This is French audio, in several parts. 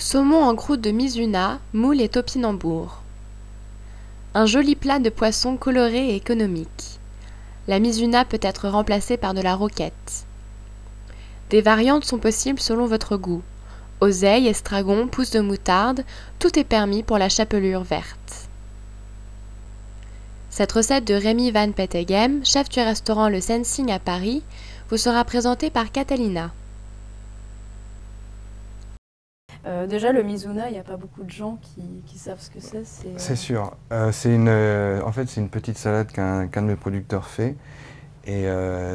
Saumon en croûte de Mizuna, moule et topinambour. Un joli plat de poisson coloré et économique. La Mizuna peut être remplacée par de la roquette. Des variantes sont possibles selon votre goût. Oseille, estragon, pousse de moutarde, tout est permis pour la chapelure verte. Cette recette de Rémi van Peteghem, chef du restaurant Le Sensing à Paris, vous sera présentée par Catalina. Déjà, le Mizuna, il n'y a pas beaucoup de gens qui savent ce que c'est. C'est sûr. En fait, c'est une petite salade qu'un de mes producteurs fait. Et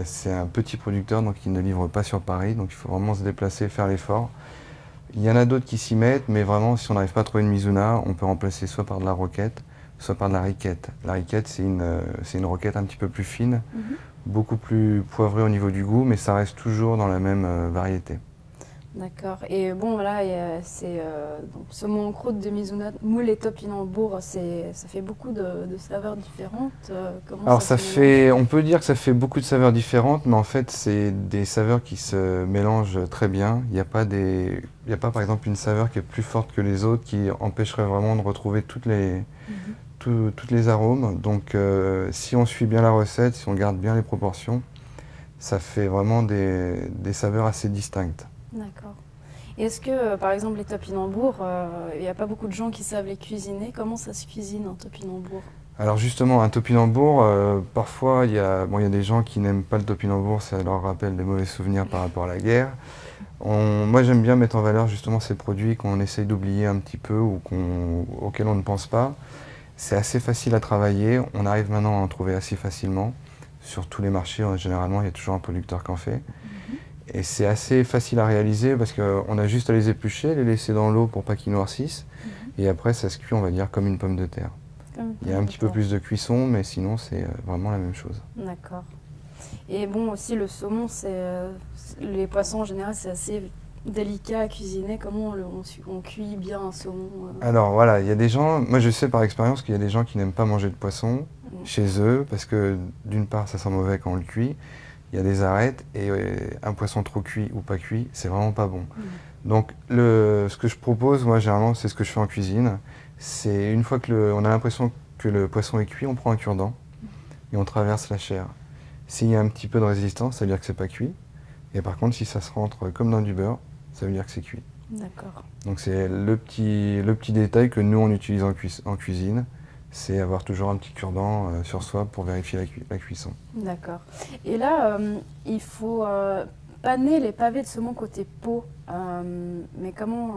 c'est un petit producteur, donc il ne livre pas sur Paris. Donc il faut vraiment se déplacer, faire l'effort. Il y en a d'autres qui s'y mettent, mais vraiment, si on n'arrive pas à trouver une Mizuna, on peut remplacer soit par de la roquette, soit par de la riquette. La riquette, c'est une roquette un petit peu plus fine, beaucoup plus poivrée au niveau du goût, mais ça reste toujours dans la même variété. D'accord. Et bon, voilà, c'est saumon en croûte de Mizuna, moule et topinambour, ça fait beaucoup de saveurs différentes. Comment Alors ça se mélange? on peut dire que ça fait beaucoup de saveurs différentes, mais en fait c'est des saveurs qui se mélangent très bien. Il n'y a pas par exemple une saveur qui est plus forte que les autres, qui empêcherait vraiment de retrouver toutes les arômes. Donc si on suit bien la recette, si on garde bien les proportions, ça fait vraiment des saveurs assez distinctes. D'accord. Et est-ce que, par exemple, les topinambours, il n'y a pas beaucoup de gens qui savent les cuisiner? Comment ça se cuisine un topinambour? Alors justement, un topinambour, parfois il y a des gens qui n'aiment pas le topinambour, ça leur rappelle des mauvais souvenirs par rapport à la guerre. Moi j'aime bien mettre en valeur justement ces produits qu'on essaye d'oublier un petit peu ou auxquels on ne pense pas. C'est assez facile à travailler, on arrive maintenant à en trouver assez facilement. Sur tous les marchés, généralement, il y a toujours un producteur qui en fait. Et c'est assez facile à réaliser parce qu'on a juste à les éplucher, les laisser dans l'eau pour pas qu'ils noircissent. Et après, ça se cuit, on va dire, comme une pomme de terre. Il y a un petit peu plus de cuisson, mais sinon, c'est vraiment la même chose. D'accord. Et bon, aussi, le saumon, les poissons en général, c'est assez délicat à cuisiner. Comment on cuit bien un saumon? Alors voilà, il y a des gens, moi je sais par expérience qu'il y a des gens qui n'aiment pas manger de poisson chez eux parce que d'une part, ça sent mauvais quand on le cuit. Il y a des arêtes et un poisson trop cuit ou pas cuit, c'est vraiment pas bon. Donc ce que je propose, moi généralement, c'est ce que je fais en cuisine. C'est une fois on a l'impression que le poisson est cuit, on prend un cure-dent et on traverse la chair. S'il y a un petit peu de résistance, ça veut dire que c'est pas cuit. Et par contre, si ça se rentre comme dans du beurre, ça veut dire que c'est cuit. D'accord. Donc c'est le petit détail que nous on utilise en cuisine, c'est avoir toujours un petit cure-dent sur soi pour vérifier la cuisson. D'accord. Et là, il faut paner les pavés de saumon côté peau. Mais comment,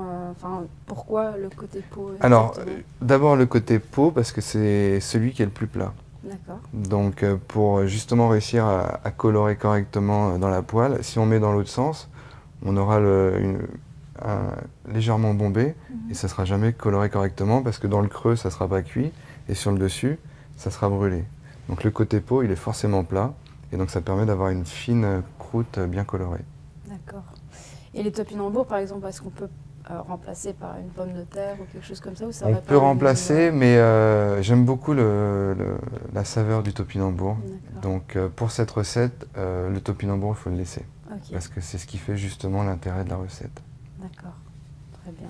pourquoi le côté peau? Alors, d'abord le côté peau, parce que c'est celui qui est le plus plat. D'accord. Donc pour justement réussir à colorer correctement dans la poêle, si on met dans l'autre sens, on aura légèrement bombé et ça ne sera jamais coloré correctement parce que dans le creux, ça ne sera pas cuit et sur le dessus, ça sera brûlé. Donc le côté peau, il est forcément plat et donc ça permet d'avoir une fine croûte bien colorée. D'accord. Et les topinambours, par exemple, est-ce qu'on peut remplacer par une pomme de terre ou quelque chose comme ça, ou ça On va peut remplacer, mais j'aime beaucoup la saveur du topinambour. Donc pour cette recette, le topinambour, il faut le laisser. Okay. Parce que c'est ce qui fait justement l'intérêt de la recette. D'accord, très bien.